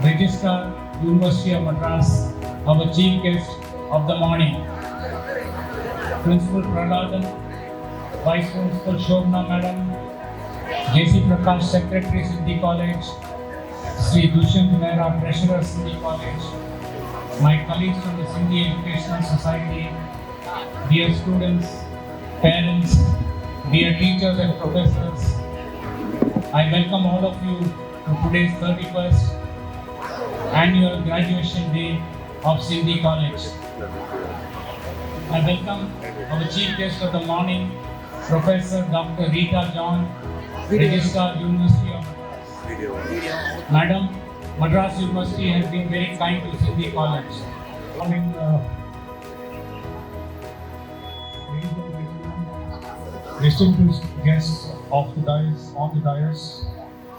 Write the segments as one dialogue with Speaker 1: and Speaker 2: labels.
Speaker 1: Registrar, University of Madras, our chief guest of the morning, Principal Praladan, Vice Principal Shobna Madam, J.C. Prakash, Secretary, Sindhi College, Sri Dushyant Mehra, Treasurer, Sindhi College, my colleagues from the Sindhi Educational Society, dear students, parents, dear teachers and professors, I welcome all of you to today's 31st annual graduation day of Sindhi College. I welcome our chief guest of the morning, Professor Dr. Rita John, Registrar, University of Madras. Madam, Madras University has been very kind to Sindhi College.
Speaker 2: Distinguished guests of the dais, on the dais,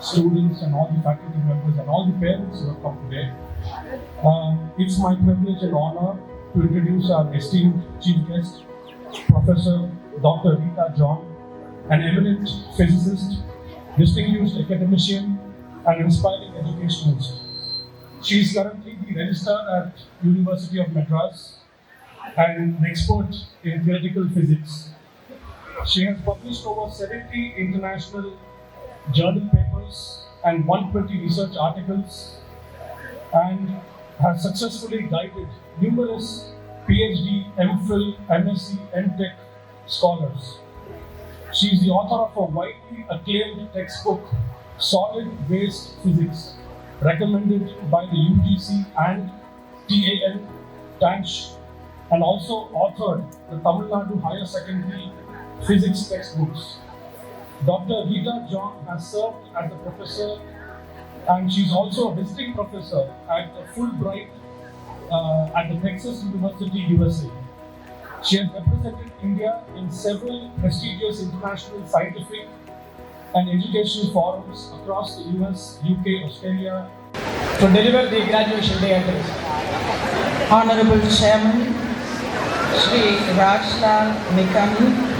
Speaker 2: students and all the faculty members and all the parents who have come today. It's my privilege and honor to introduce our esteemed chief guest, Professor Dr. Rita John, an eminent physicist, distinguished academician, and inspiring educationalist. She is currently the registrar at University of Madras and an expert in theoretical physics. She has published over 70 international journal papers and 120 research articles and has successfully guided numerous PhD, MPhil, MSc, MTech scholars. She is the author of a widely acclaimed textbook, Solid Waste Physics, recommended by the UGC and TAN, TANSH, and also authored the Tamil Nadu Higher Secondary Physics textbooks. Dr. Rita John has served as a professor and she's also a visiting professor at the Fulbright at the Texas University, USA. She has represented India in several prestigious international scientific and educational forums across the US, UK, Australia.
Speaker 3: To deliver the graduation day address, Honorable Chairman Shri Rajlal Nikami,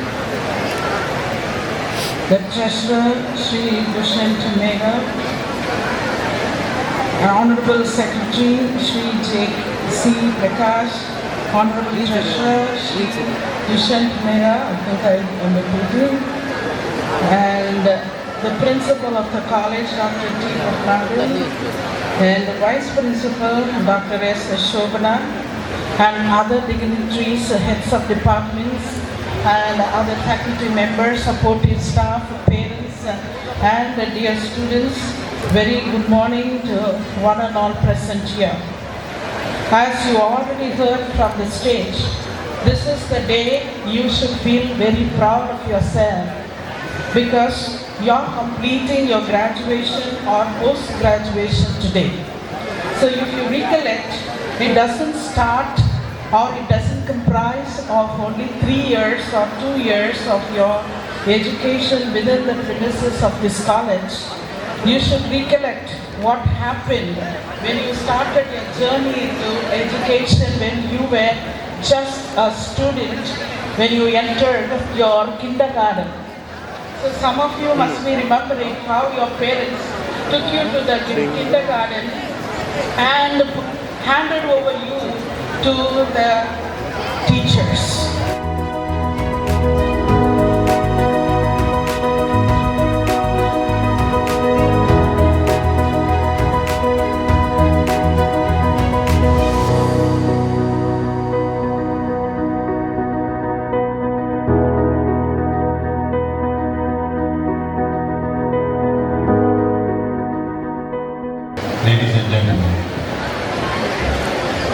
Speaker 3: the Treasurer Shri Dushyant Mehra, Honorable Secretary Shri J.C. Prakash, Honorable Treasurer Shri Dushyant Mehra, I think I am repeating, and the Principal of the College, Dr. T. Praladan, and the Vice Principal, Dr. S. Shobana, and other dignitaries, heads of departments, and other faculty members, supportive staff, parents, and dear students, very good morning to one and all present here. As you already heard from the stage, this is the day you should feel very proud of yourself because you are completing your graduation or post-graduation today. So if you recollect, it doesn't start or it doesn't comprise of only 3 years or 2 years of your education within the premises of this college. You should recollect what happened when you started your journey into education, when you were just a student, when you entered your kindergarten. So some of you must be remembering how your parents took you to the kindergarten and handed over you to the teachers.
Speaker 4: Ladies and gentlemen,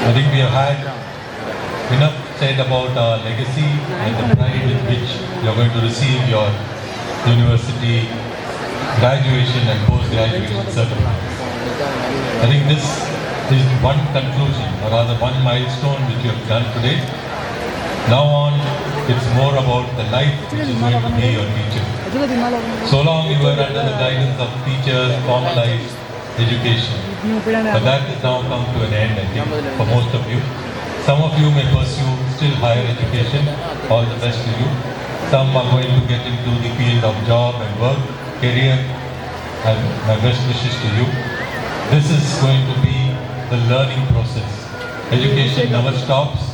Speaker 4: I think we have had enough said about our legacy and the pride with which you are going to receive your university graduation and post-graduation certificates. I think this is one conclusion, or rather one milestone which you have done today. Now on, it's more about the life which is going to be your teacher. So long you were under the guidance of teachers, formalized education. But that has now come to an end, I think, for most of you. Some of you may pursue still higher education, all the best to you. Some are going to get into the field of job and work, career, and my best wishes to you. This is going to be the learning process. Education never stops.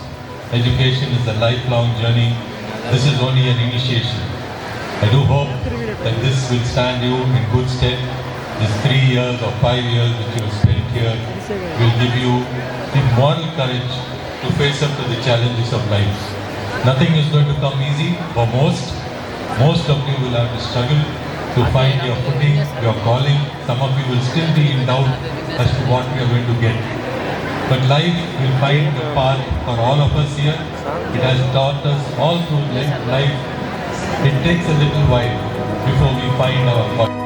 Speaker 4: Education is a lifelong journey. This is only an initiation. I do hope that this will stand you in good stead. These 3 years or 5 years which you have spent here will give you the moral courage to face up to the challenges of life. Nothing is going to come easy for most. Most of you will have to struggle to find your footing, your calling. Some of you will still be in doubt as to what we are going to get. But life will find a path for all of us here. It has taught us all through life. It takes a little while before we find our path.